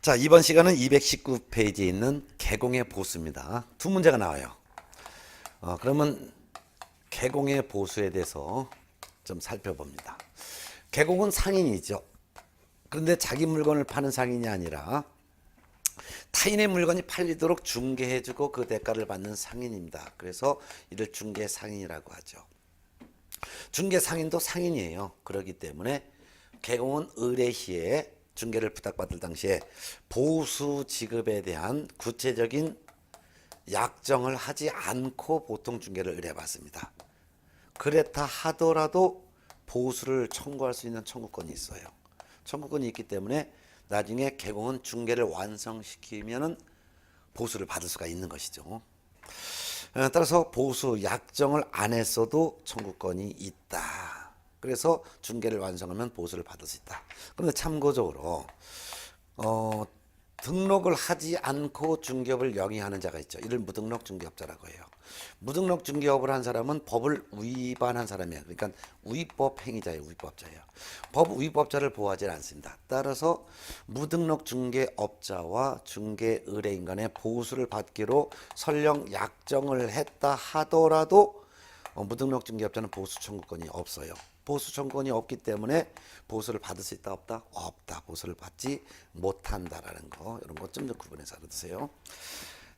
자, 이번 시간은 219페이지에 있는 개공의 보수입니다. 두 문제가 나와요. 그러면 개공의 보수에 대해서 좀 살펴봅니다. 개공은 상인이죠. 그런데 자기 물건을 파는 상인이 아니라 타인의 물건이 팔리도록 중개해주고 그 대가를 받는 상인입니다. 그래서 이를 중개상인이라고 하죠. 중개상인도 상인이에요. 그렇기 때문에 개공은 의뢰 시에 중개를 부탁받을 당시에 보수 지급에 대한 구체적인 약정을 하지 않고 보통 중개를 의뢰받습니다. 그렇다 하더라도 보수를 청구할 수 있는 청구권이 있어요. 청구권이 있기 때문에 나중에 개공은 중개를 완성시키면은 보수를 받을 수가 있는 것이죠. 따라서 보수 약정을 안 했어도 청구권이 있다. 그래서 중개를 완성하면 보수를 받을 수 있다. 그런데 참고적으로 등록을 하지 않고 중개업을 영위하는 자가 있죠. 이를 무등록 중개업자라고 해요. 무등록 중개업을 한 사람은 법을 위반한 사람이에요. 그러니까 위법 행위자예요. 위법자예요. 법 위법자를 보호하지 않습니다. 따라서 무등록 중개업자와 중개 의뢰인 간의 보수를 받기로 설령 약정을 했다 하더라도 무등록 중개업자는 보수 청구권이 없어요. 보수 청구권이 없기 때문에 보수를 받을 수 있다 없다? 없다. 보수를 받지 못한다라는 거, 이런 것 좀 구분해서 알아두세요.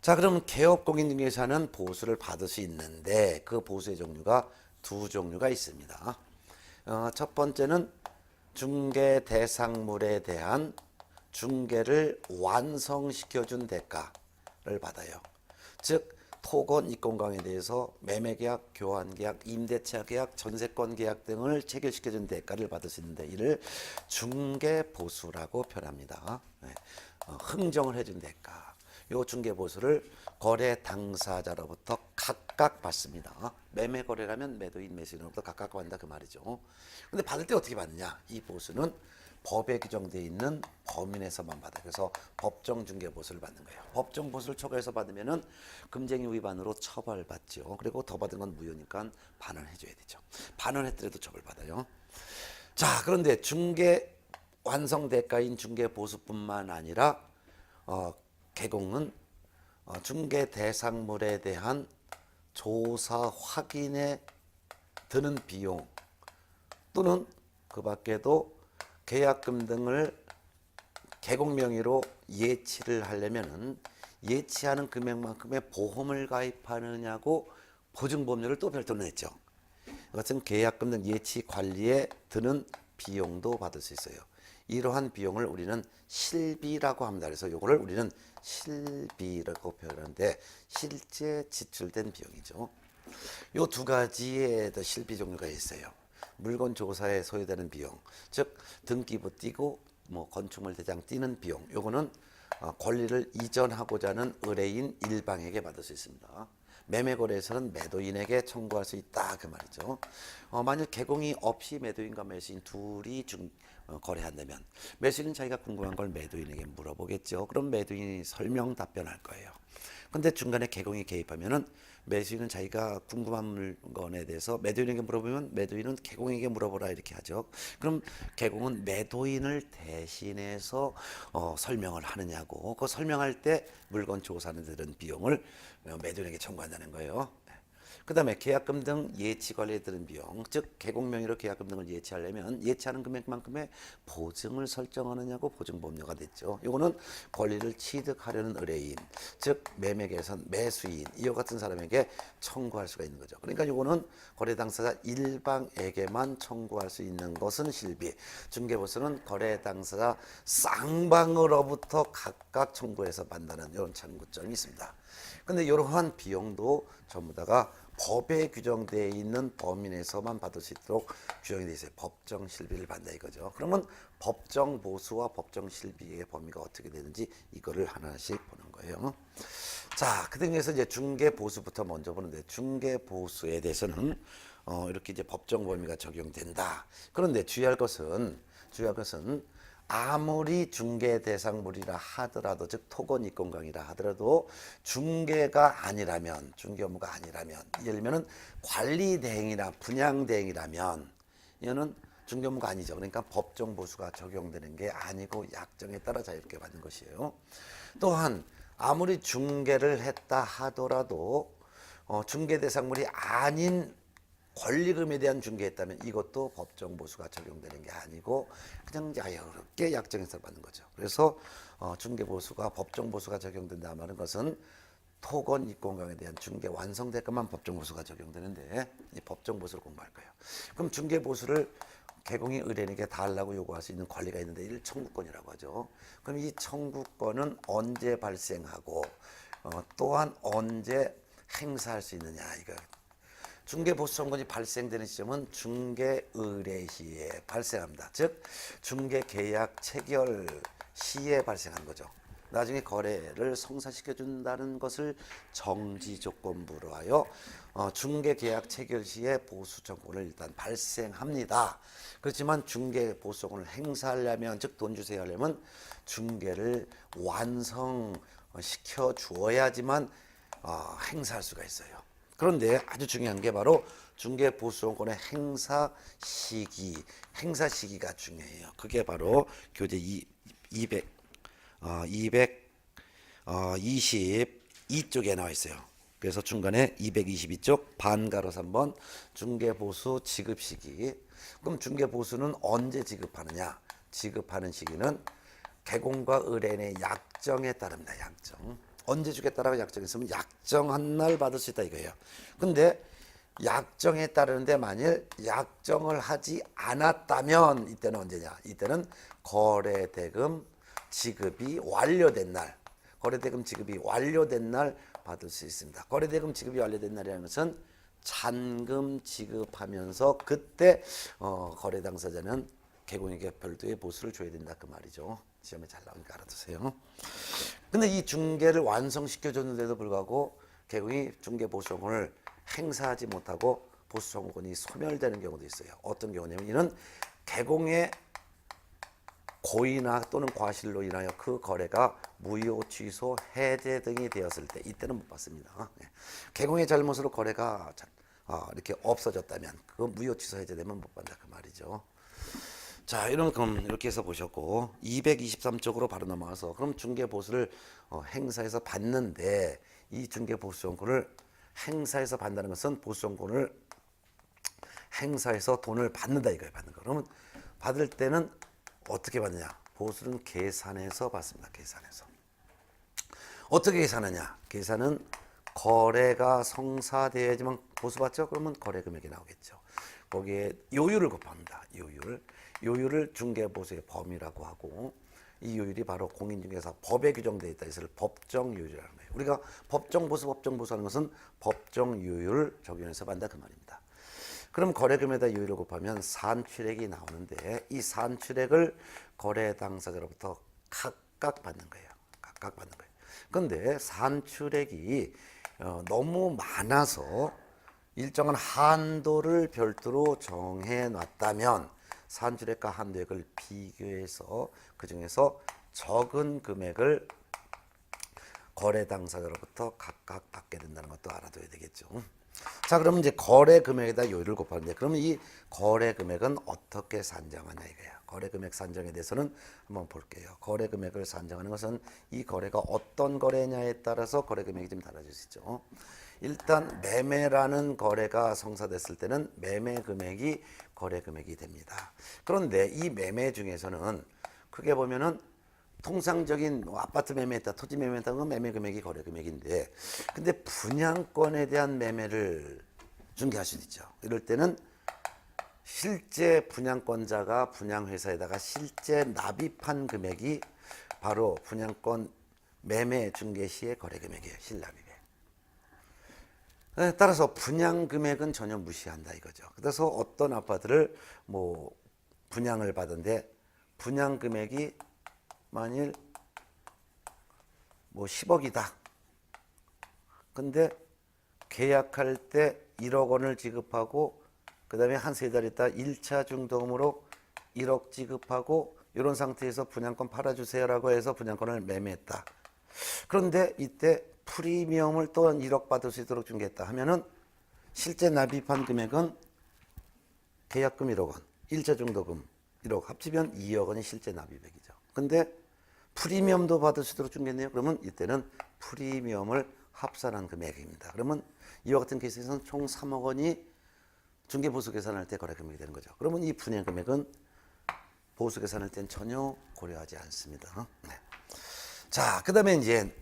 자, 그럼 개업공인중개사는 보수를 받을 수 있는데 그 보수의 종류가 두 종류가 있습니다. 첫 번째는 중개 대상물에 대한 중개를 완성시켜준 대가를 받아요. 즉 토건 이권강에 대해서 매매계약, 교환계약, 임대차 계약, 전세권계약 등을 체결시켜준 대가를 받을 수 있는데 이를 중개보수라고 표현합니다. 흥정을 해준 대가. 이 중개보수를 거래 당사자로부터 각각 받습니다. 매매거래라면 매도인, 매수인으로부터 각각 받는다 그 말이죠. 근데 받을 때 어떻게 받느냐? 이 보수는 법에 규정되어 있는 범위 내에서만 받아요. 그래서 법정 중개 보수를 받는 거예요. 법정 보수를 초과해서 받으면은 금쟁이 위반으로 처벌받죠. 그리고 더 받은 건 무효니까 반환해줘야 되죠. 반환했더라도 처벌받아요. 자, 그런데 중개 완성 대가인 중개 보수뿐만 아니라 개공은 중개 대상물에 대한 조사 확인에 드는 비용 또는 그 밖에도 계약금 등을 개공 명의로 예치를 하려면은 예치하는 금액만큼의 보험을 가입하느냐고 보증보험료를 또 별도로 냈죠. 이것은 계약금 등 예치 관리에 드는 비용도 받을 수 있어요. 이러한 비용을 우리는 실비라고 합니다. 그래서 이거를 우리는 실비라고 표현하는데 실제 지출된 비용이죠. 이 두 가지의 실비 종류가 있어요. 물건 조사에 소요되는 비용, 즉 등기부 띄고 건축물 대장 띄는 비용. 요거는 권리를 이전하고자 하는 의뢰인 일방에게 받을 수 있습니다. 매매거래에서는 매도인에게 청구할 수 있다 그 말이죠. 만약 개공이 없이 매도인과 매수인 둘이 거래한다면 매수인은 자기가 궁금한 걸 매도인에게 물어보겠죠. 그럼 매도인이 설명 답변할 거예요. 근데 중간에 개공이 개입하면은 매수인은 자기가 궁금한 물건에 대해서 매도인에게 물어보면 매도인은 개공에게 물어보라 이렇게 하죠. 그럼 개공은 매도인을 대신해서 설명을 하느냐고, 그 설명할 때 물건 조사하는 데는 비용을 매도인에게 청구한다는 거예요. 그 다음에 계약금 등 예치 관리에 드는 비용, 즉 개공 명의로 계약금 등을 예치하려면 예치하는 금액만큼의 보증을 설정하느냐고 보증보험료가 됐죠. 이거는 권리를 취득하려는 의뢰인, 즉 매매계에선 매수인 이와 같은 사람에게 청구할 수가 있는 거죠. 그러니까 이거는 거래 당사자 일방에게만 청구할 수 있는 것은 실비, 중개보수는 거래 당사자 쌍방으로부터 각각 청구해서 받는다는 이런 참고점이 있습니다. 근데 이러한 비용도 전부 다가 법에 규정되어 있는 범위 내에서만 받을 수 있도록 규정이 되어 있어요. 법정 실비를 받는다 이거죠. 그러면 법정 보수와 법정 실비의 범위가 어떻게 되는지 이거를 하나씩 보는 거예요. 자, 그 중에서 이제 중개 보수부터 먼저 보는데 중개 보수에 대해서는 이렇게 이제 법정 범위가 적용된다. 그런데 주의할 것은 아무리 중개 대상물이라 하더라도, 즉 토건 이권강이라 하더라도 중개가 아니라면, 중개 업무가 아니라면, 예를 들면 관리 대행이나 분양 대행이라면 이거는 중개업무가 아니죠. 그러니까 법정 보수가 적용되는 게 아니고 약정에 따라 자유롭게 받는 것이에요. 또한 아무리 중개를 했다 하더라도 중개 대상물이 아닌 권리금에 대한 중개했다면 이것도 법정 보수가 적용되는 게 아니고 그냥 자유롭게 약정에서 받는 거죠. 그래서 중개 보수가 법정 보수가 적용된다 말은 것은 토건 입건강에 대한 중개 완성될 것만 법정 보수가 적용되는데 이 법정 보수를 공부할 거예요. 그럼 중개 보수를 개공이 의뢰인에게 달라고 요구할 수 있는 권리가 있는데 이를 청구권이라고 하죠. 그럼 이 청구권은 언제 발생하고 또한 언제 행사할 수 있느냐 이거. 중개 보수 청구권이 발생되는 시점은 중개 의뢰 시에 발생합니다. 즉 중개 계약 체결 시에 발생하는 거죠. 나중에 거래를 성사시켜 준다는 것을 정지 조건부로 하여 중개 계약 체결 시에 보수 청구권을 일단 발생합니다. 그렇지만 중개 보수 청구권을 행사하려면 즉 돈 주세요 하려면 중개를 완성시켜 주어야지만 행사할 수가 있어요. 그런데 아주 중요한 게 바로 중개 보수청구권의 행사 시기가 중요해요. 그게 바로 교재 222쪽에 나와 있어요. 그래서 중간에 222쪽 반가로 3번 중개 보수 지급 시기. 그럼 중개 보수는 언제 지급하느냐? 지급하는 시기는 개공과 의뢰인의 약정에 따릅니다. 약정. 언제 주겠다라고 약정했으면 약정한 날 받을 수 있다 이거예요. 근데 약정에 따르는데 만일 약정을 하지 않았다면 이때는 언제냐? 이때는 거래대금 지급이 완료된 날, 거래대금 지급이 완료된 날 받을 수 있습니다. 거래대금 지급이 완료된 날이라는 것은 잔금 지급하면서 그때 거래 당사자는 개공에게 별도의 보수를 줘야 된다 그 말이죠. 시험에 잘 나오니까 알아두세요. 근데 이 중개를 완성시켜 줬는데도 불구하고 개공이 중개 보수청구권을 행사하지 못하고 보수청구권이 소멸되는 경우도 있어요. 어떤 경우냐면 이는 개공의 고의나 또는 과실로 인하여 그 거래가 무효, 취소, 해제 등이 되었을 때 이때는 못 받습니다. 개공의 잘못으로 거래가 이렇게 없어졌다면 그거 무효, 취소, 해제되면 못 받는다 그 말이죠. 자, 그럼 이렇게 해서 보셨고 223쪽으로 바로 넘어가서 그럼 중개 보수를 행사해서 받는데 이 중개 보수청구를 행사해서 받는다는 것은 보수청구를 행사해서 돈을 받는다 이거예요. 받는 거. 그러면 받을 때는 어떻게 받느냐? 보수는 계산해서 받습니다. 계산해서. 어떻게 계산하냐? 계산은 거래가 성사돼야지만 보수 받죠? 그러면 거래 금액이 나오겠죠. 거기에 요율을 곱합니다. 요율을 중개보수의 범위라고 하고 이 요율이 바로 공인중개사 법에 규정되어 있다. 이것을 법정요율이라는 거예요. 우리가 법정보수 하는 것은 법정요율 적용해서 받는다 그 말입니다. 그럼 거래금에다 요율을 곱하면 산출액이 나오는데 이 산출액을 거래 당사자로부터 각각 받는 거예요. 각각 받는 거예요. 그런데 산출액이 너무 많아서 일정한 한도를 별도로 정해 놨다면 산출액과 한도액을 비교해서 그 중에서 적은 금액을 거래 당사자로부터 각각 받게 된다는 것도 알아둬야 되겠죠. 자, 그러면 이제 거래 금액에다 요율을 곱하는데 그러면 이 거래 금액은 어떻게 산정하냐 이거야. 거래 금액 산정에 대해서는 한번 볼게요. 거래 금액을 산정하는 것은 이 거래가 어떤 거래냐에 따라서 거래 금액이 좀 달라질 수 있죠. 일단 매매라는 거래가 성사됐을 때는 매매 금액이 거래 금액이 됩니다. 그런데 이 매매 중에서는 크게 보면은 통상적인 아파트 매매했다, 토지 매매했다는 건 매매 금액이 거래 금액인데 근데 분양권에 대한 매매를 중개할 수도 있죠. 이럴 때는 실제 분양권자가 분양회사에다가 실제 납입한 금액이 바로 분양권 매매 중개 시의 거래 금액이에요. 실납입. 따라서 분양 금액은 전혀 무시한다 이거죠. 그래서 어떤 아파트를 분양을 받은데 분양 금액이 만일 10억이다. 근데 계약할 때 1억 원을 지급하고 그 다음에 한 3달 있다 1차 중도금으로 1억 지급하고 이런 상태에서 분양권 팔아주세요라고 해서 분양권을 매매했다. 그런데 이때 프리미엄을 또한 1억 받을 수 있도록 중개했다 하면은 실제 납입한 금액은 계약금 1억 원, 일자중도금 1억 합치면 2억 원이 실제 납입액이죠. 근데 프리미엄도 받을 수 있도록 준겠네요. 그러면 이때는 프리미엄을 합산한 금액입니다. 그러면 이와 같은 케이스에서는 총 3억 원이 중개보수 계산할 때 거래 금액이 되는 거죠. 그러면 이 분양 금액은 보수 계산할 땐 전혀 고려하지 않습니다. 네. 자, 그다음에 이제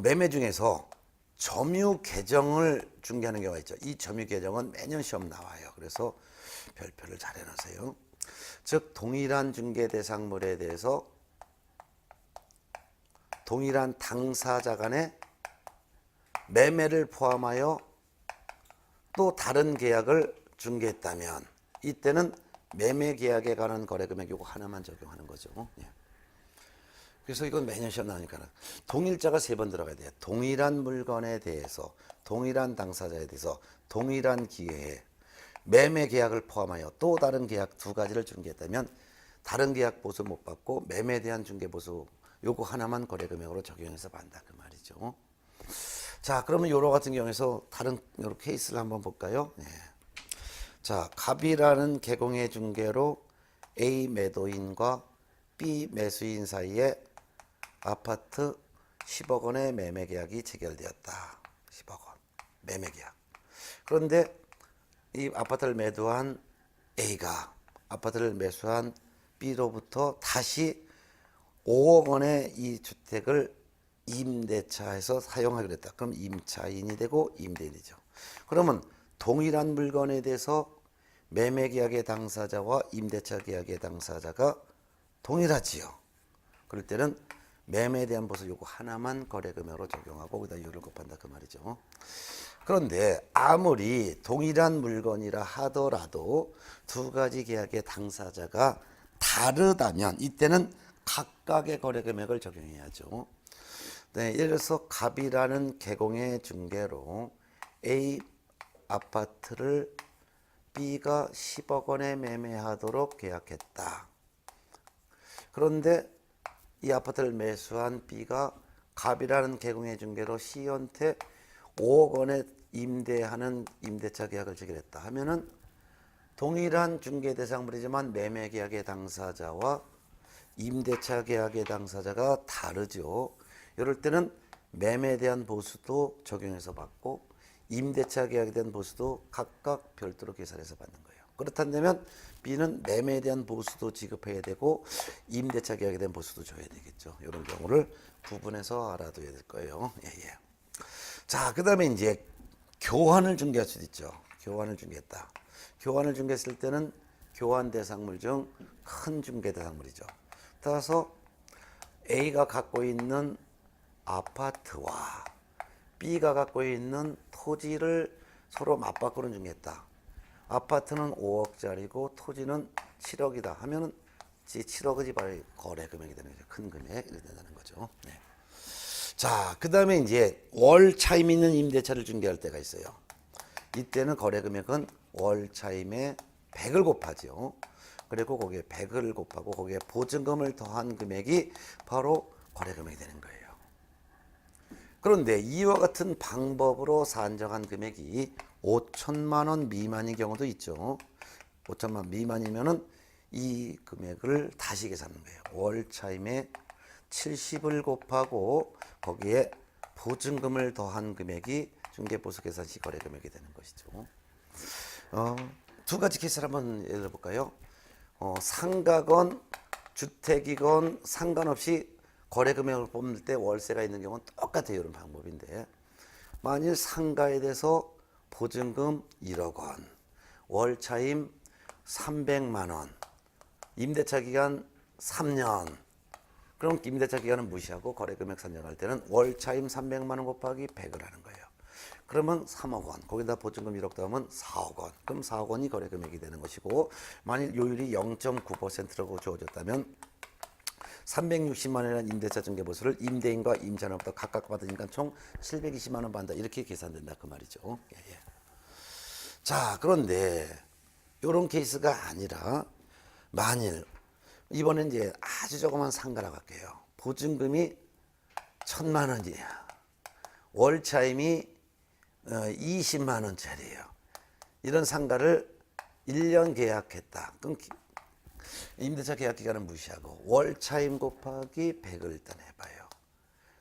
매매 중에서 점유 계정을 중개하는 경우가 있죠. 이 점유 계정은 매년 시험 나와요. 그래서 별표를 잘 해놓으세요. 즉 동일한 중개 대상물에 대해서 동일한 당사자 간의 매매를 포함하여 또 다른 계약을 중개했다면 이때는 매매 계약에 관한 거래 금액 요거 하나만 적용하는 거죠. 예. 그래서 이건 매년 시험 나오니까 동일자가 3번 들어가야 돼요. 동일한 물건에 대해서 동일한 당사자에 대해서 동일한 기회에 매매 계약을 포함하여 또 다른 계약 2가지를 중개했다면 다른 계약 보수 못 받고 매매에 대한 중개 보수 요거 하나만 거래 금액으로 적용해서 받는다 그 말이죠. 자, 그러면 요로 같은 경우에서 다른 요런 케이스를 한번 볼까요? 네. 자, 갑이라는 개공의 중개로 A 매도인과 B 매수인 사이에 아파트 10억 원의 매매 계약이 체결되었다. 10억 원 매매 계약. 그런데 이 아파트를 매도한 A가 아파트를 매수한 B로부터 다시 5억 원의 이 주택을 임대차해서 사용하기로 했다. 그럼 임차인이 되고 임대인이죠. 그러면 동일한 물건에 대해서 매매 계약의 당사자와 임대차 계약의 당사자가 동일하지요. 그럴 때는 매매에 대한 보수 요구 하나만 거래 금액으로 적용하고 거기다 요를 곱한다 그 말이죠. 그런데 아무리 동일한 물건이라 하더라도 2가지 계약의 당사자가 다르다면 이때는 각각의 거래 금액을 적용해야죠. 네, 예를 들어서 갑이라는 개공의 중개로 A 아파트를 B가 10억 원에 매매하도록 계약했다. 그런데 이 아파트를 매수한 B가 갑이라는 개공의 중개로 C한테 5억 원에 임대하는 임대차 계약을 체결했다 하면은 동일한 중개 대상물이지만 매매 계약의 당사자와 임대차 계약의 당사자가 다르죠. 이럴 때는 매매에 대한 보수도 적용해서 받고 임대차 계약에 대한 보수도 각각 별도로 계산해서 받는 거예요. 그렇다면 B는 매매에 대한 보수도 지급해야 되고 임대차 계약에 대한 보수도 줘야 되겠죠. 이런 경우를 구분해서 알아둬야 될 거예요. 예, 예. 자, 그다음에 이제 교환을 중개할 수도 있죠. 교환을 중개했다. 교환을 중개했을 때는 교환 대상물 중 큰 중개 대상물이죠. 따라서 A가 갖고 있는 아파트와 B가 갖고 있는 토지를 서로 맞바꾸는 중개했다. 아파트는 5억짜리고 토지는 7억이다 하면은 7억이 바로 거래 금액이 되는 거죠. 큰 금액이 된다는 거죠. 네. 자, 그 다음에 이제 월 차임 있는 임대차를 중개할 때가 있어요. 이때는 거래 금액은 월 차임에 100을 곱하죠. 그리고 거기에 100을 곱하고 거기에 보증금을 더한 금액이 바로 거래 금액이 되는 거예요. 그런데 이와 같은 방법으로 산정한 금액이 5천만 원 미만인 경우도 있죠. 5천만 원 미만이면은 이 금액을 다시 계산하는 거예요. 월 차임에 70을 곱하고 거기에 보증금을 더한 금액이 중개보수 계산 시 거래 금액이 되는 것이죠. 2가지 케이스를 한번 예를 볼까요? 상가건 주택이건 상관없이 거래 금액을 뽑을 때 월세가 있는 경우는 똑같아요. 이런 방법인데 만일 상가에 대해서 보증금 1억 원, 월 차임 300만 원, 임대차 기간 3년. 그럼 임대차 기간은 무시하고 거래 금액 산정할 때는 월 차임 300만 원 곱하기 100을 하는 거예요. 그러면 3억 원, 거기다 보증금 1억 더하면 4억 원. 그럼 4억 원이 거래 금액이 되는 것이고 만일 요율이 0.9%라고 주어졌다면 360만 원이라는 임대차 중개보수를 임대인과 임차인으로부터 각각 받으니까 총 720만 원 받는다. 이렇게 계산된다 그 말이죠. 예, 예. 자, 그런데 이런 케이스가 아니라 만일 이번엔 이제 아주 조그만 상가라고 할게요. 보증금이 1,000만 원이야. 월 차임이 20만 원짜리예요. 이런 상가를 1년 계약했다. 그럼 임대차 계약 기간은 무시하고 월 차임 곱하기 100을 일단 해봐요.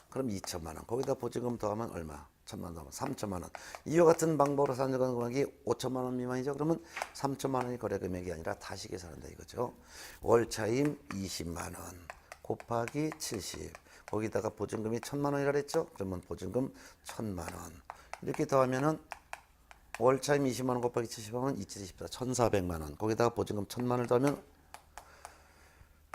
그럼 2천만 원. 거기다 보증금 더하면 얼마? 1천만 원 더하면 3천만 원. 이와 같은 방법으로 산정한 금액이 5천만 원 미만이죠. 그러면 3천만 원이 거래 금액이 아니라 다시 계산한다 이거죠. 월 차임 20만 원 곱하기 70. 거기다가 보증금이 1천만 원이라 그랬죠. 그러면 보증금 1천만 원. 이렇게 더하면은 월 차임 20만 원 곱하기 70하면 274 1,400만 원. 거기다가 보증금 1,000만 원을 더하면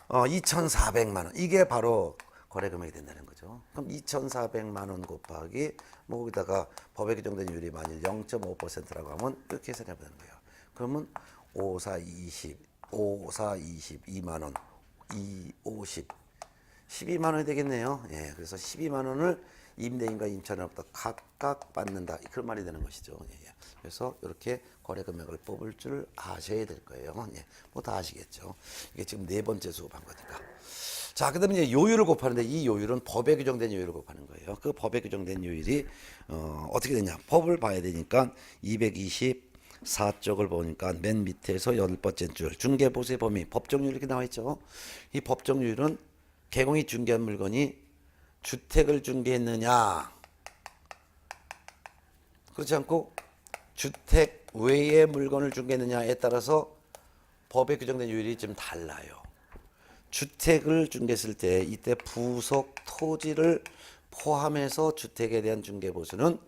2,400만 원. 이게 바로 거래 금액이 된다는 거죠. 그럼 2,400만 원 곱하기 뭐 거기다가 법에 규정된 이율이 만일 0.5%라고 하면 이렇게 계산해 보는 거예요. 그러면 5, 4, 20, 5, 4, 20, 2만 원, 2, 50, 12만 원이 되겠네요. 예, 그래서 12만 원을 임대인과 임차인으로부터 각각 받는다. 그런 말이 되는 것이죠. 예, 예. 그래서 이렇게 거래 금액을 뽑을 줄 아셔야 될 거예요. 예, 뭐 다 아시겠죠. 이게 지금 네 번째 수업한 거니까. 자, 그다음에 이제 요율을 곱하는데 이 요율은 법에 규정된 요율을 곱하는 거예요. 그 법에 규정된 요율이 어떻게 되냐? 법을 봐야 되니까 224쪽을 보니까 맨 밑에서 10번째 줄 중개보수의 범위 법정률 이렇게 나와 있죠. 이 법정률은 개공이 중개한 물건이 주택을 중개했느냐 그렇지 않고 주택 외의 물건을 중개했느냐에 따라서 법에 규정된 요율이 좀 달라요. 주택을 중개했을 때 이때 부속 토지를 포함해서 주택에 대한 중개보수는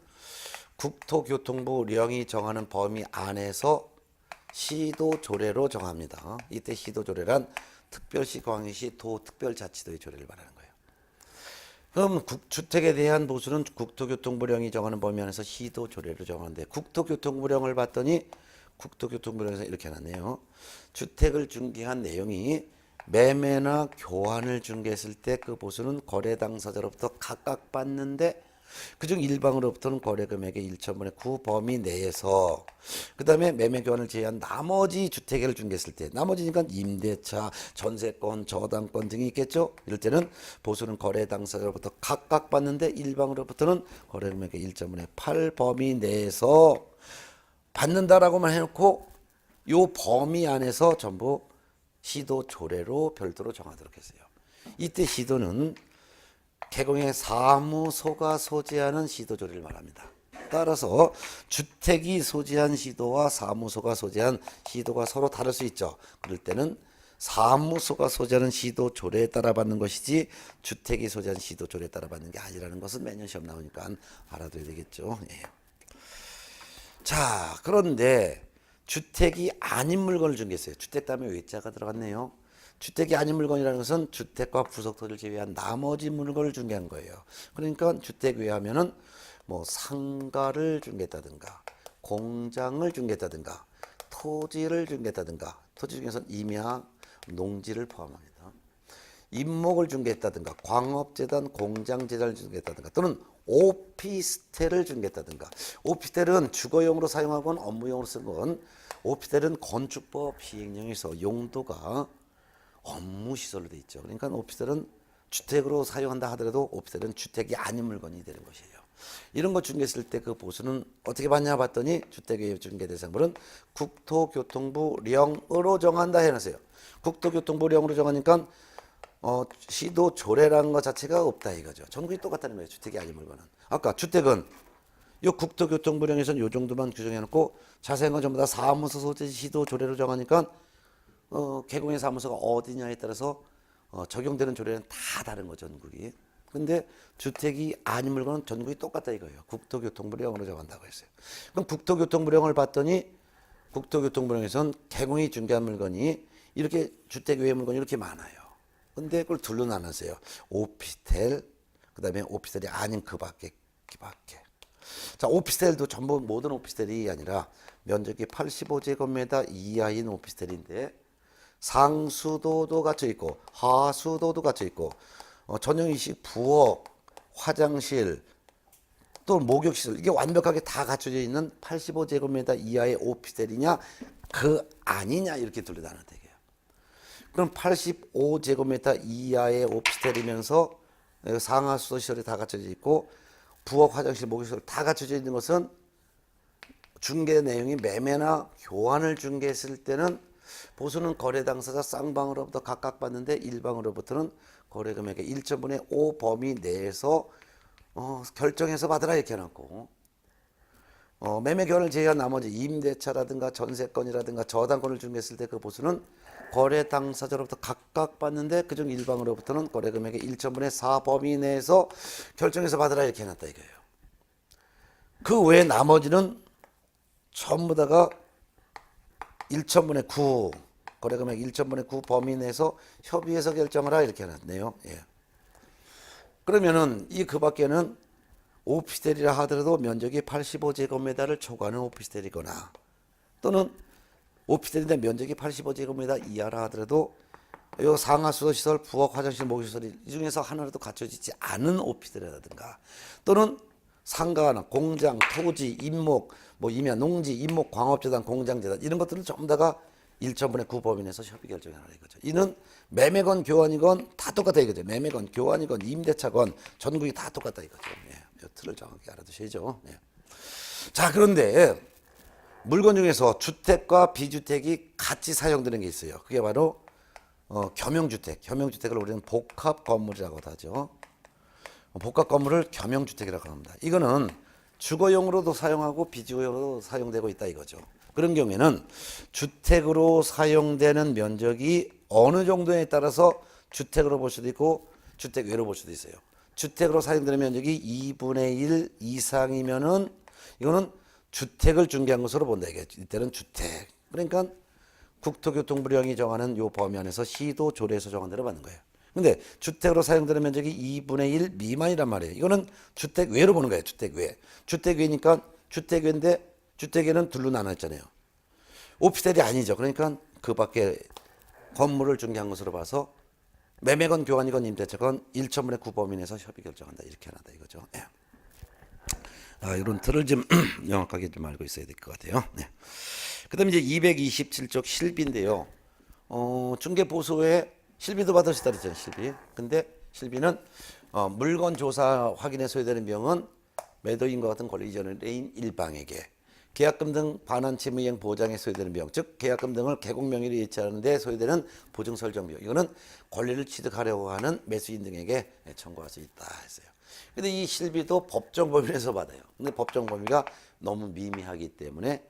국토교통부령이 정하는 범위 안에서 시도조례로 정합니다. 이때 시도조례란 특별시, 광역시, 도, 특별자치도의 조례를 말하는 거예요. 그럼 주택에 대한 보수는 국토교통부령이 정하는 범위 안에서 시도조례로 정하는데 국토교통부령을 봤더니 국토교통부령에서 이렇게 해놨네요. 주택을 중개한 내용이 매매나 교환을 중개했을 때 그 보수는 거래 당사자로부터 각각 받는데 그중 일방으로부터는 거래 금액의 1천분의 9 범위 내에서 그 다음에 매매 교환을 제외한 나머지 주택을 중개했을 때 나머지니까 임대차, 전세권, 저당권 등이 있겠죠. 이럴 때는 보수는 거래 당사자로부터 각각 받는데 일방으로부터는 거래 금액의 1.5분의 8 범위 내에서 받는다라고만 해놓고 요 범위 안에서 전부 시도 조례로 별도로 정하도록 했어요. 이때 시도는 개공의 사무소가 소지하는 시도 조례를 말합니다. 따라서 주택이 소지한 시도와 사무소가 소지한 시도가 서로 다를 수 있죠. 그럴 때는 사무소가 소지하는 시도 조례에 따라 받는 것이지 주택이 소지한 시도 조례에 따라 받는 게 아니라는 것은 매년 시험 나오니까 알아둬야 되겠죠. 예. 자, 그런데 주택이 아닌 물건을 중개했어요. 주택 다음에 외자가 들어갔네요. 주택이 아닌 물건이라는 것은 주택과 부속토지를 제외한 나머지 물건을 중개한 거예요. 그러니까 주택 외하면은 뭐 상가를 중개했다든가 공장을 중개했다든가 토지를 중개했다든가 토지 중에서는 임야, 농지를 포함합니다. 임목을 중개했다든가 광업재단, 공장재단을 중개했다든가 또는 오피스텔을 중개했다든가 오피스텔은 주거용으로 사용하건 업무용으로 쓰건 오피스텔은 건축법 시행령에서 용도가 업무시설로 돼 있죠. 그러니까 오피스텔은 주택으로 사용한다 하더라도 오피스텔은 주택이 아닌 물건이 되는 것이에요. 이런 거 중개했을 때 그 보수는 어떻게 받냐 봤더니 주택의 중개 대상물은 국토교통부령으로 정한다 해놨어요. 국토교통부령으로 정하니까 시도 조례라는 것 자체가 없다 이거죠. 전국이 똑같다는 거예요. 주택이 아닌 물건은. 아까 주택은 요 국토교통부령에서는 요 정도만 규정해놓고 자세한 건 전부 다 사무소 소재 시도 조례로 정하니까 개공의 사무소가 어디냐에 따라서 적용되는 조례는 다 다른 거죠, 전국이. 근데 주택이 아닌 물건은 전국이 똑같다 이거예요. 국토교통부령으로 정한다고 했어요. 그럼 국토교통부령을 봤더니 국토교통부령에서는 개공이 중개한 물건이 이렇게 주택 외의 물건이 이렇게 많아요. 근데 그걸 둘로 나눴어요. 오피스텔, 그 다음에 오피스텔이 아닌 그 밖에. 자, 오피스텔도 전부 모든 오피스텔이 아니라 면적이 85제곱미터 이하인 오피스텔인데 상수도도 갖춰 있고 하수도도 갖춰 있고 전용이식 부엌, 화장실, 또 목욕시설 이게 완벽하게 다 갖춰져 있는 85제곱미터 이하의 오피스텔이냐 그 아니냐 이렇게 둘로 나눠야 돼요. 그럼 85제곱미터 이하의 오피스텔이면서 상하수도 시설이 다 갖춰져 있고 부엌, 화장실, 목욕시설 다 갖춰져 있는 것은 중개 내용이 매매나 교환을 중개했을 때는 보수는 거래 당사자 쌍방으로부터 각각 받는데 일방으로부터는 거래 금액의 1.5분의 5 범위 내에서 결정해서 받으라 이렇게 해놨고, 매매 교환을 제외한 나머지 임대차라든가 전세권이라든가 저당권을 중개했을 때 그 보수는 거래 당사자로부터 각각 받는데 그중 일방으로부터는 거래 금액의 1.5분의 4 범위 내에서 결정해서 받으라 이렇게 해놨다 이거예요. 그 외에 나머지는 전부 다가 1.5분의 9 거래 금액 1.5분의 9 범위 내에서 협의해서 결정하라 이렇게 해놨네요. 예. 그러면은 그 밖에는 오피스텔이라 하더라도 면적이 85제곱미터를 초과하는 오피스텔이거나 또는 오피스텔인데 면적이 85제곱미터 이하라 하더라도 요 상하수도시설, 부엌, 화장실, 목욕시설 이 중에서 하나라도 갖춰지지 않은 오피스텔이라든가 또는 상가나 공장, 토지, 임목, 뭐 임야, 농지, 임목, 광업재단, 공장재단 이런 것들은 전부 다가 1.5분의 9 범위 내에서 협의 결정하라 이거죠. 이는 매매건 교환이건 다 똑같다 이거죠. 매매건 교환이건 임대차건 전국이 다 똑같다 이거죠. 예, 이 틀을 정확히 알아두셔야죠. 예. 자, 그런데 물건 중에서 주택과 비주택이 같이 사용되는 게 있어요. 그게 바로 겸용주택. 겸용주택을 우리는 복합 건물이라고도 하죠. 복합 건물을 겸용주택이라고 합니다. 이거는 주거용으로도 사용하고 비주거용으로도 사용되고 있다 이거죠. 그런 경우에는 주택으로 사용되는 면적이 어느 정도에 따라서 주택으로 볼 수도 있고 주택 외로 볼 수도 있어요. 주택으로 사용되는 면적이 2분의 1 이상이면은 이거는 주택을 중개한 것으로 본다 이게. 이때는 주택. 그러니까 국토교통부령이 정하는 요 범위 안에서 시도 조례에서 정한 대로 받는 거예요. 근데 주택으로 사용되는 면적이 2분의 1 미만이란 말이에요. 이거는 주택 외로 보는 거예요. 주택 외. 주택 외니까 주택 외인데 주택 외는 둘로 나눴잖아요. 오피스텔이 아니죠. 그러니까 그 밖에 건물을 중개한 것으로 봐서 매매건 교환이건 임대차건 1.5분의 9 범위 내에서 협의 결정한다. 이렇게 하다 이거죠. 예. 이런 틀을 좀 명확하게 좀 알고 있어야 될 것 같아요. 네. 그다음에 이제 227쪽 실비인데요. 중개 보수에 실비도 받을 수 있다 그랬잖아요. 실비. 근데 실비는 물건 조사 확인에 소요되는 비용은 매도인과 같은 권리 이전인 일방에게 계약금 등 반환 채무 이행 보장에 소요되는 비용, 즉 계약금 등을 개공 명의로 예치하는 데 소요되는 보증 설정 비용. 이거는 권리를 취득하려고 하는 매수인 등에게 청구할 수 있다 했어요. 근데 이 실비도 법정 범위에서 받아요. 근데 법정 범위가 너무 미미하기 때문에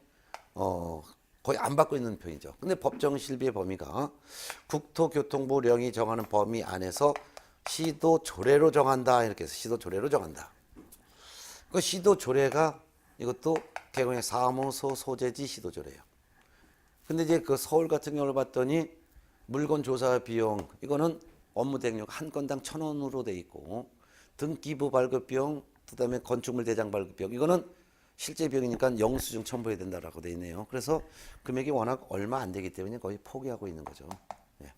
거의 안 받고 있는 편이죠. 근데 법정 실비의 범위가 국토교통부령이 정하는 범위 안에서 시도 조례로 정한다. 이렇게 해서 시도 조례로 정한다. 그 시도 조례가 이것도 개공의 사무소 소재지 시도 조례예요. 근데 이제 그 서울 같은 경우를 봤더니 물건 조사 비용 이거는 업무 대행료 한 건당 1,000원으로 돼 있고 등기부 발급 비용 그다음에 건축물 대장 발급 비용 이거는 실제 비용이니까 영수증 첨부해야 된다라고 돼 있네요. 그래서 금액이 워낙 얼마 안 되기 때문에 거의 포기하고 있는 거죠. 예.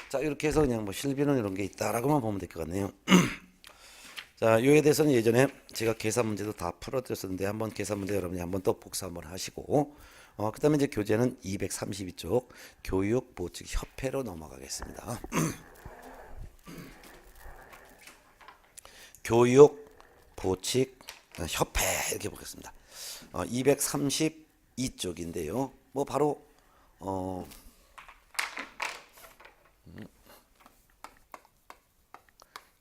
자, 이렇게 해서 그냥 뭐 실비는 이런 게 있다라고만 보면 될 것 같네요. 자, 요에 대해서는 예전에 제가 계산 문제도 다 풀어드렸었는데 한번 계산 문제 여러분이 한번 또 복사 한번 하시고 그다음에 이제 교재는 232쪽 교육보측협회로 넘어가겠습니다. 교육보측협회 이렇게 보겠습니다. 232쪽인데요. 뭐 바로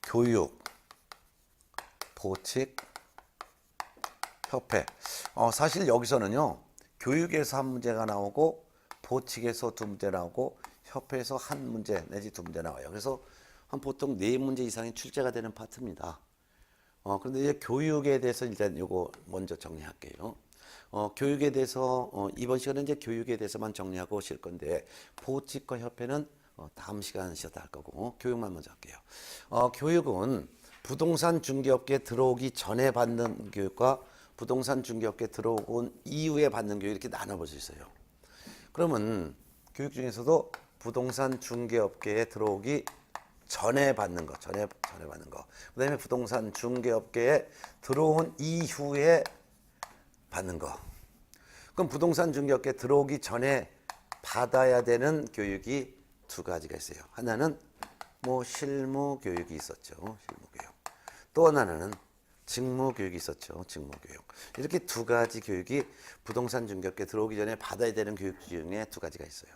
교육보측협회. 사실 여기서는요. 교육에서 한 문제가 나오고 보측에서 두 문제 나오고 협회에서 한 문제 내지 두 문제 나와요. 그래서 한 보통 네 문제 이상이 출제가 되는 파트입니다. 그런데 이제 교육에 대해서 일단 요거 먼저 정리할게요. 교육에 대해서 이번 시간은 이제 교육에 대해서만 정리하고 오실 건데 보측과 협회는 다음 시간 쉬었다 할 거고 교육만 먼저 할게요. 교육은 부동산 중개업계에 들어오기 전에 받는 교육과 부동산 중개업계에 들어온 이후에 받는 교육 이렇게 나눠볼 수 있어요. 그러면 교육 중에서도 부동산 중개업계에 들어오기 전에 받는 거, 전에 받는 거. 그다음에 부동산 중개업계에 들어온 이후에 받는 거. 그럼 부동산 중개업계에 들어오기 전에 받아야 되는 교육이 두 가지가 있어요. 하나는 뭐 실무 교육이 있었죠. 실무 교육. 또 하나는 직무교육이 있었죠. 직무교육. 이렇게 두 가지 교육이 부동산 중개업계 들어오기 전에 받아야 되는 교육 중에 두 가지가 있어요.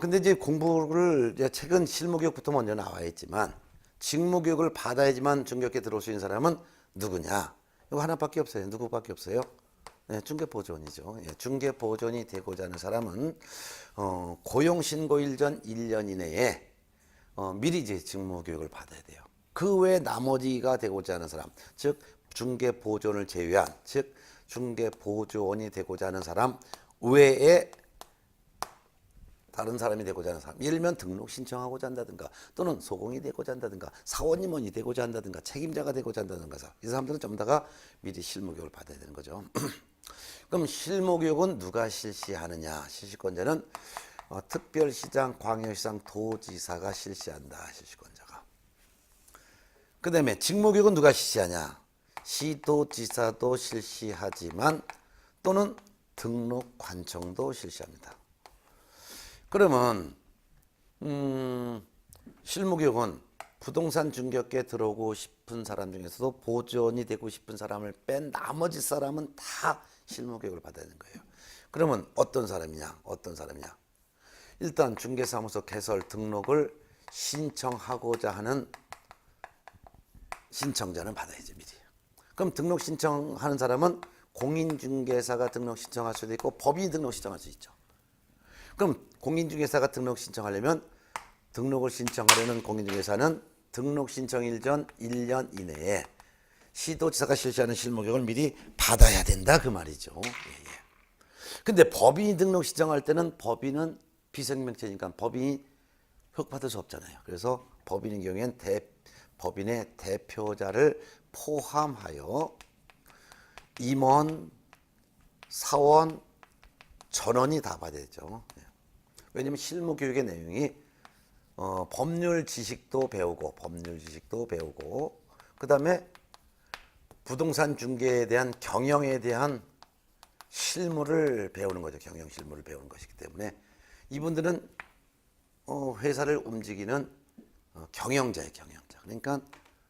근데 이제 공부를 이제 최근 실무교육부터 먼저 나와 있지만 직무교육을 받아야지만 중개업계 들어올 수 있는 사람은 누구냐? 이거 하나밖에 없어요. 누구밖에 없어요? 네, 중개보조원이죠. 예, 중개보조원이 되고자 하는 사람은 고용신고일 전 1년 이내에 미리 이제 직무교육을 받아야 돼요. 그 외에 나머지가 되고자 하는 사람, 즉 중개보조원을 제외한, 즉 중개보조원이 되고자 하는 사람 외에 다른 사람이 되고자 하는 사람, 예를 들면 등록 신청하고자 한다든가 또는 소공이 되고자 한다든가 사원임원이 되고자 한다든가 책임자가 되고자 한다든가 이 사람들은 전부 다가 미리 실무교육을 받아야 되는 거죠. 그럼 실무교육은 누가 실시하느냐? 실시권자는 특별시장, 광역시장, 도지사가 실시한다. 실시권자가. 그 다음에 직무교육은 누가 실시하냐? 시도지사도 실시하지만 또는 등록관청도 실시합니다. 그러면 실무교육은 부동산 중개업계에 들어오고 싶은 사람 중에서도 보조원이 되고 싶은 사람을 뺀 나머지 사람은 다 실무교육을 받아야 되는 거예요. 그러면 어떤 사람이냐? 어떤 사람이냐? 일단 중개사무소 개설 등록을 신청하고자 하는 신청자는 받아야지 미리. 그럼 등록 신청하는 사람은 공인중개사가 등록 신청할 수도 있고 법인이 등록 신청할 수 있죠. 그럼 공인중개사가 등록 신청하려면 등록을 신청하려는 공인중개사는 등록 신청일 전 1년 이내에 시도지사가 실시하는 실무교육을 미리 받아야 된다 그 말이죠. 예, 예. 근데 법인이 등록 신청할 때는 법인은 비생명체니까 법인이 흑받을 수 없잖아요. 그래서 법인인 경우에는 법인의 대표자를 포함하여 임원, 사원, 전원이 다 받아야 되죠. 왜냐하면 실무교육의 내용이 법률 지식도 배우고 그 다음에 부동산 중개에 대한 경영에 대한 실무를 배우는 거죠. 경영 실무를 배우는 것이기 때문에 이분들은 회사를 움직이는 경영자예요. 경영자. 그러니까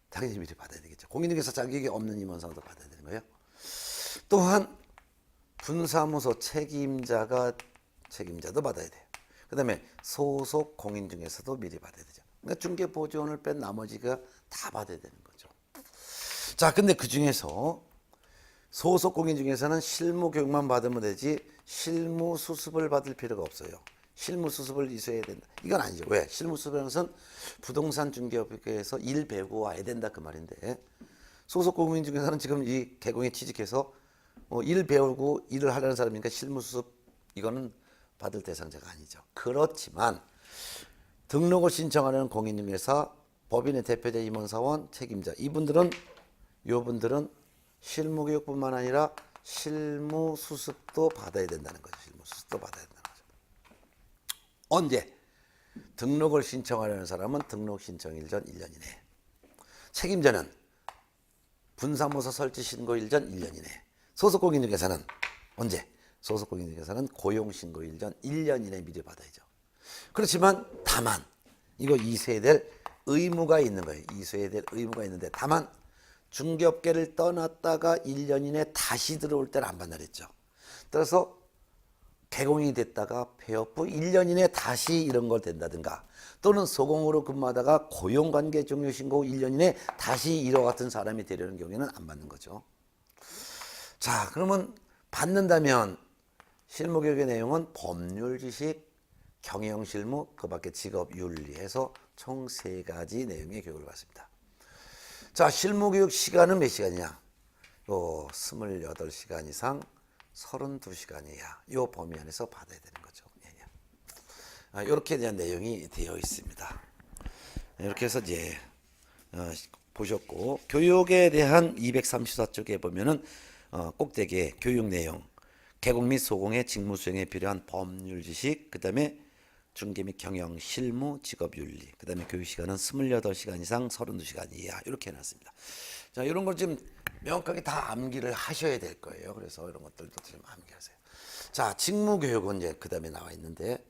당연히 미리 받아야 되겠죠. 공인중개사 자격이 없는 임원사원도 받아야 되는 거예요. 또한 분사무소 책임자도 받아야 돼요. 그 다음에 소속 공인중개사도 미리 받아야 되죠. 그러니까 중개보조원을 뺀 나머지가 다 받아야 되는 거죠. 자, 근데 그 중에서 소속 공인중개사는 실무교육만 받으면 되지 실무수습을 받을 필요가 없어요. 실무수습을 있어야 된다. 이건 아니죠. 왜? 실무수습이라는 것은 부동산 중개업계에서 일 배우고 와야 된다 그 말인데 소속 공인중개사는 지금 이 개공에 취직해서 일 배우고 일을 하려는 사람이니까 실무수습 이거는 받을 대상자가 아니죠. 그렇지만 등록을 신청하는 공인중개사, 법인의 대표자, 임원사원, 책임자 요분들은 실무교육뿐만 아니라 실무수습도 받아야 된다는 거죠. 실무수습도 받아야 된다는 거죠. 언제? 등록을 신청하려는 사람은 등록 신청일 전 1년 이내. 책임자는 분사무소 설치 신고일 전 1년 이내. 소속공인중개사는 언제? 소속공인중개사는 고용신고일 전 1년 이내 미리 받아야죠. 그렇지만 다만 이거 이수해야 될 의무가 있는 거예요. 이수해야 될 의무가 있는데 다만 중개업계를 떠났다가 1년 이내 다시 들어올 때는 안 받는다 그랬죠. 따라서 개공이 됐다가 폐업 후 1년 이내 다시 이런 걸 된다든가 또는 소공으로 근무하다가 고용관계 종료 신고 후 1년 이내 다시 이와 같은 사람이 되려는 경우에는 안 받는 거죠. 자, 그러면 받는다면 실무교육의 내용은 법률 지식, 경영실무, 그 밖에 직업윤리해서 총 3가지 내용의 교육을 받습니다. 자, 실무교육 시간은 몇 시간이냐? 28시간 이상 32시간 이하 요 범위 안에서 받아야 되는 거죠. 이렇게 대한 내용이 되어 있습니다. 이렇게 해서 이제 보셨고 교육에 대한 234쪽에 보면은 꼭대기에 교육 내용, 개공 및 소공의 직무 수행에 필요한 법률 지식, 그 다음에 중개 및 경영 실무 직업윤리, 그 다음에 교육 시간은 28시간 이상 32시간 이하 이렇게 해놨습니다. 자, 이런 걸 지금 명확하게 다 암기를 하셔야 될 거예요. 그래서 이런 것들도 좀 암기하세요. 자, 직무교육은 이제 그 다음에 나와 있는데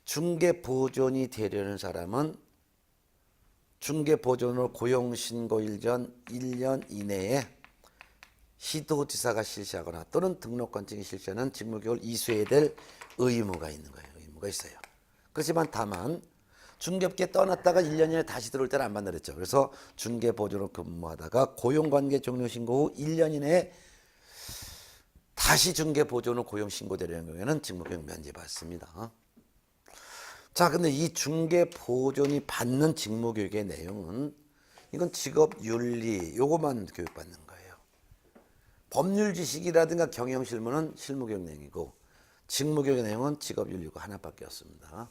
중개보조원이 되려는 사람은 중개보존으로 고용신고일 전 1년 이내에 시도지사가 실시하거나 또는 등록관청이 실시하는 직무교육을 이수해야 될 의무가 있는 거예요. 의무가 있어요. 그렇지만 다만 중개업계 떠났다가 1년 이내 다시 들어올 때는 안 받는다 그랬죠. 그래서 중개보존으로 근무하다가 고용관계 종료 신고 후 1년 이내에 다시 중개보존으로 고용신고되려는 경우에는 직무교육 면제받습니다. 자, 근데 이 중개보존이 받는 직무교육의 내용은 이건 직업윤리 요거만 교육받는 거예요. 법률 지식이라든가 경영실무는 실무교육 내용이고 직무교육 내용은 직업윤리고 하나밖에 없습니다.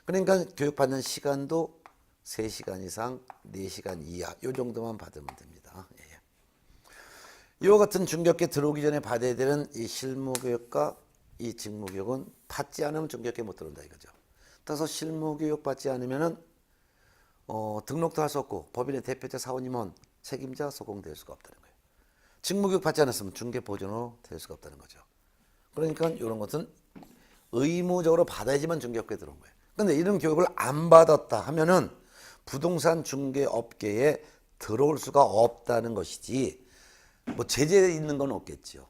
그러니까 교육받는 시간도 3시간 이상, 4시간 이하 요 정도만 받으면 됩니다. 예. 이와 같은 중개업계 들어오기 전에 받아야 되는 이 실무교육과 이 직무교육은 받지 않으면 중개업계 못 들어온다 이거죠. 따라서 실무교육 받지 않으면은 등록도 할 수 없고 법인의 대표자 사원임원 책임자 소공될 수가 없다는 거예요. 직무교육 받지 않았으면 중개보존으로 될 수가 없다는 거죠. 그러니까 이런 것은 의무적으로 받아야지만 중개업계에 들어온 거예요. 근데 이런 교육을 안 받았다 하면은 부동산 중개업계에 들어올 수가 없다는 것이지 뭐 제재 있는 건 없겠죠.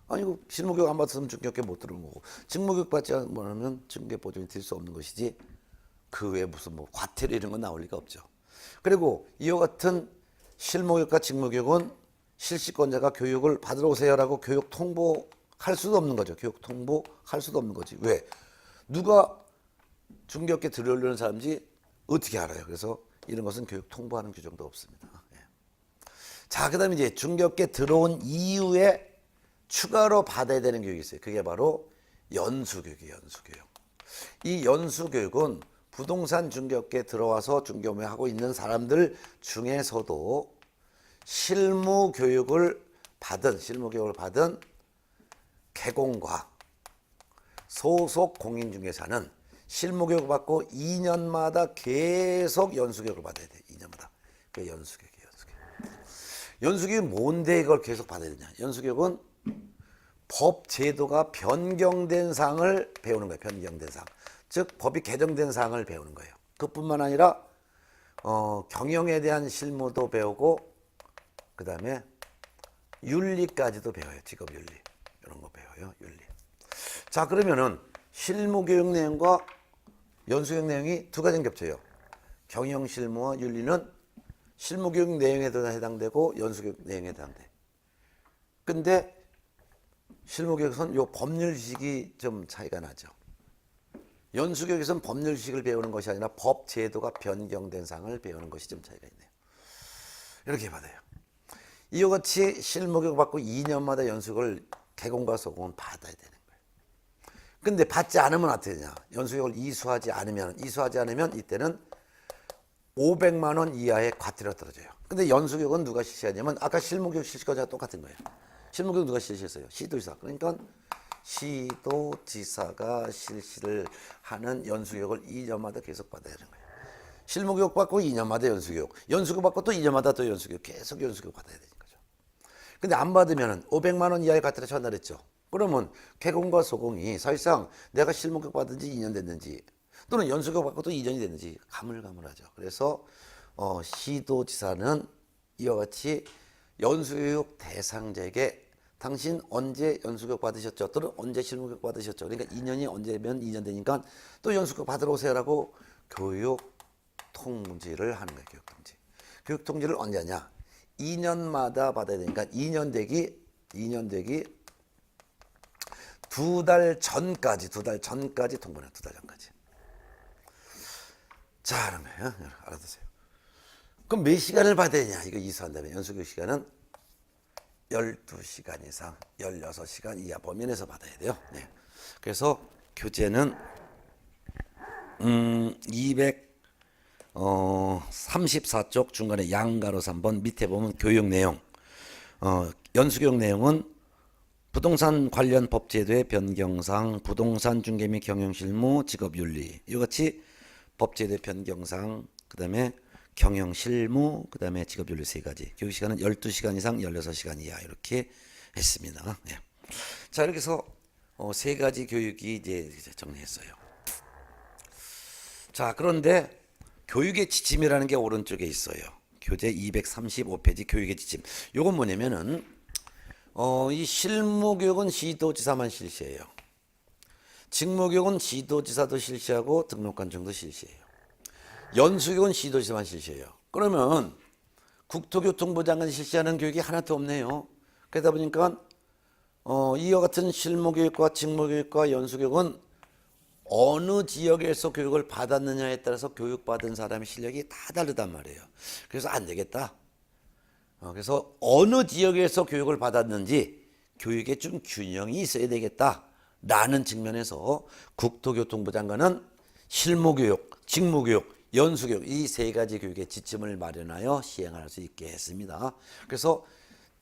아니 실무교육 안 받았으면 중개업계 못 들어오는 거고 직무교육 받지 않으면 중개보존이 될 수 없는 것이지 그 외에 무슨 뭐 과태료 이런 건 나올 리가 없죠. 그리고 이와 같은 실무교육과 직무교육은 실시권자가 교육을 받으러 오세요라고 교육 통보할 수도 없는 거죠. 교육 통보할 수도 없는 거지. 왜? 누가 중개업계 들어오려는 사람인지 어떻게 알아요? 그래서 이런 것은 교육 통보하는 규정도 없습니다. 예. 자, 그다음에 이제 중개업계 들어온 이후에 추가로 받아야 되는 교육이 있어요. 그게 바로 연수교육이에요. 연수교육. 이 연수교육은 부동산 중개업계에 들어와서 중개업을 하고 있는 사람들 중에서도 실무교육을 받은 개공과 소속 공인중개사는 실무교육 받고 2년마다 계속 연수교육을 받아야 돼. 2년마다. 그게 연수교육이에요. 연수교육이 뭔데 이걸 계속 받아야 되냐. 연수교육은 법 제도가 변경된 사항을 배우는 거예요. 변경된 사항. 즉 법이 개정된 사항을 배우는 거예요. 그뿐만 아니라 경영에 대한 실무도 배우고 그 다음에 윤리까지도 배워요. 직업윤리 이런 거 배워요. 윤리. 자, 그러면은 실무교육 내용과 연수교육 내용이 두 가지는 겹쳐요. 경영실무와 윤리는 실무교육 내용에도 해당되고 연수교육 내용에 해당돼. 근데 실무교육에서는 요 법률 지식이 좀 차이가 나죠. 연수교육에서는 법률 지식을 배우는 것이 아니라 법 제도가 변경된 사항을 배우는 것이 좀 차이가 있네요. 이렇게 받아요. 이와 같이 실무교육 받고 2년마다 연수교육을 개공과 소공은 받아야 되는 거예요. 근데 받지 않으면 어떻게 되냐. 연수교육을 이수하지 않으면 이때는 500만 원 이하의 과태료가 떨어져요. 근데 연수교육은 누가 실시하냐면 아까 실무교육 실시권자가 똑같은 거예요. 실무교육 누가 실시했어요? 시도지사. 그러니까 시도지사가 실시를 하는 연수교육을 2년마다 계속 받아야 되는 거예요. 실무교육 받고 2년마다 연수교육, 연수교육 받고 또 2년마다 또 연수교육, 계속 연수교육 받아야 되는 거죠. 근데 안 받으면 500만 원 이하의 과태료 전달했죠. 그러면 개공과 소공이 사실상 내가 실무교육 받은 지 2년 됐는지 또는 연수교육 받고 또 2년이 됐는지 가물가물하죠. 그래서 시도지사는 이와 같이 연수교육 대상자에게 당신 언제 연수교육 받으셨죠? 또는 언제 실무교육 받으셨죠? 그러니까 2년이 언제면 2년 되니까 또 연수교육 받으러 오세요라고 교육 통지를 하는 거예요. 교육 통지. 교육 통지를 언제 하냐? 2년마다 받아야 되니까 2년 되기 2달 전까지 통보해요. 2달 전까지. 자, 그러면 알아두세요. 그럼 몇 시간을 받아야 되냐? 이거 이수한다면 연수교육 시간은 12시간 이상 16시간 이하 범위내에서 받아야 돼요. 네. 그래서 교재는 234쪽 중간에 양가로 3번 밑에 보면 교육 내용 연수교육 내용은 부동산 관련 법제도의 변경상 부동산 중개 및 경영실무 직업윤리 이같이 법제도의 변경상 그 다음에 경영실무 그 다음에 직업윤리 3가지 교육시간은 12시간 이상 16시간 이하 이렇게 했습니다. 네. 자, 이렇게 해서 3가지 교육이 이제 정리했어요. 자, 그런데 교육의 지침이라는 게 오른쪽에 있어요. 교재 235페이지 교육의 지침. 요건 뭐냐면은 이 실무교육은 시도지사만 실시해요. 직무교육은 시도지사도 실시하고 등록관청도 실시해요. 연수교육은 시도지사만 실시해요. 그러면 국토교통부 장관이 실시하는 교육이 하나도 없네요. 그러다 보니까 이와 같은 실무교육과 직무교육과 연수교육은 어느 지역에서 교육을 받았느냐에 따라서 교육받은 사람의 실력이 다 다르단 말이에요. 그래서 안 되겠다. 그래서 어느 지역에서 교육을 받았는지 교육에 좀 균형이 있어야 되겠다라는 측면에서 국토교통부 장관은 실무교육, 직무교육, 연수교육 이 세 가지 교육의 지침을 마련하여 시행할 수 있게 했습니다. 그래서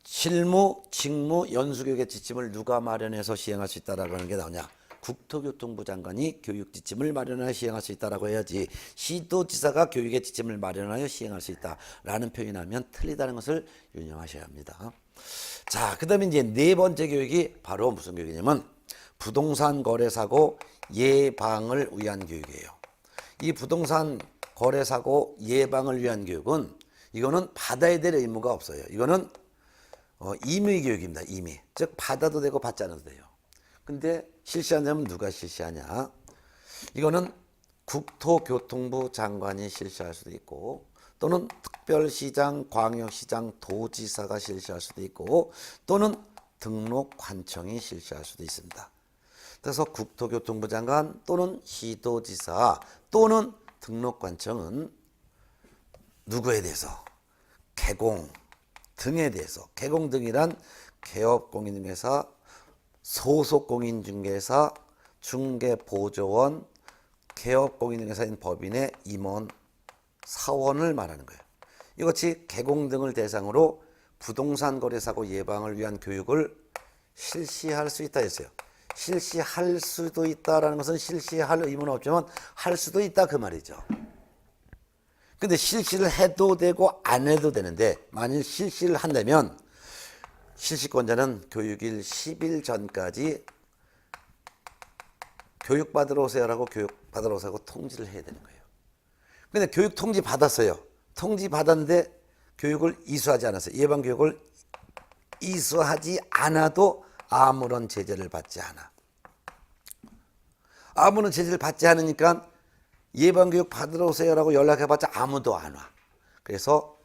실무, 직무, 연수교육의 지침을 누가 마련해서 시행할 수 있다라고 하는 게 나오냐? 국토교통부 장관이 교육 지침을 마련하여 시행할 수 있다라고 해야지 시도지사가 교육의 지침을 마련하여 시행할 수 있다라는 표현하면 틀리다는 것을 유념하셔야 합니다. 자, 그다음에 이제 네 번째 교육이 바로 무슨 교육이냐면 부동산 거래 사고 예방을 위한 교육이에요. 이 부동산 거래 사고 예방을 위한 교육은 이거는 받아야 될 의무가 없어요. 이거는 임의 교육입니다. 임의. 즉 받아도 되고 받지 않아도 돼요. 근데 실시하냐면 누가 실시하냐? 이거는 국토교통부 장관이 실시할 수도 있고 또는 특별시장, 광역시장, 도지사가 실시할 수도 있고 또는 등록관청이 실시할 수도 있습니다. 그래서 국토교통부 장관 또는 시도지사 또는 등록관청은 누구에 대해서? 개공 등에 대해서. 개공 등이란 개업공인중개사, 소속공인중개사, 중개보조원, 개업공인중개사인 법인의 임원, 사원을 말하는 거예요. 이것이 개공 등을 대상으로 부동산 거래 사고 예방을 위한 교육을 실시할 수 있다 했어요. 실시할 수도 있다라는 것은 실시할 의무는 없지만 할 수도 있다 그 말이죠. 근데 실시를 해도 되고 안 해도 되는데 만일 실시를 한다면 실시권자는 교육일 10일 전까지 교육받으러 오세요라고 교육받으러 오세요라고 통지를 해야 되는 거예요. 근데 교육 통지 받았어요. 통지 받았는데 교육을 이수하지 않았어요. 예방교육을 이수하지 않아도 아무런 제재를 받지 않아. 아무런 제재를 받지 않으니까 예방교육 받으러 오세요라고 연락해봤자 아무도 안 와. 그래서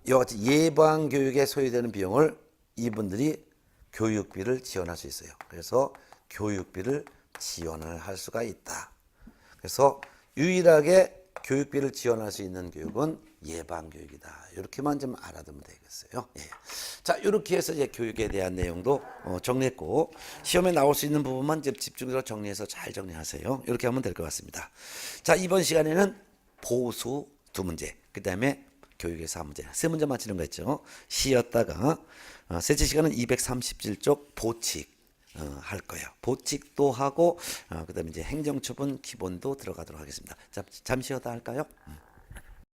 이와 같이 예방교육에 소요되는 비용을 이분들이 교육비를 지원할 수 있어요. 그래서 교육비를 지원을 할 수가 있다. 그래서 유일하게 교육비를 지원할 수 있는 교육은 예방교육이다. 이렇게만 좀 알아두면 되겠어요. 예. 자, 이렇게 해서 이제 교육에 대한 내용도 정리했고 시험에 나올 수 있는 부분만 집중적으로 정리해서 잘 정리하세요. 이렇게 하면 될 것 같습니다. 자, 이번 시간에는 보수 2문제, 그 다음에 교육에서 1문제, 3문제 맞히는 거 했죠. 시였다가 셋째 시간은 237쪽 보칙 할 거예요. 보칙도 하고 그다음에 이제 행정처분 기본도 들어가도록 하겠습니다. 자, 잠시 쉬었다 할까요?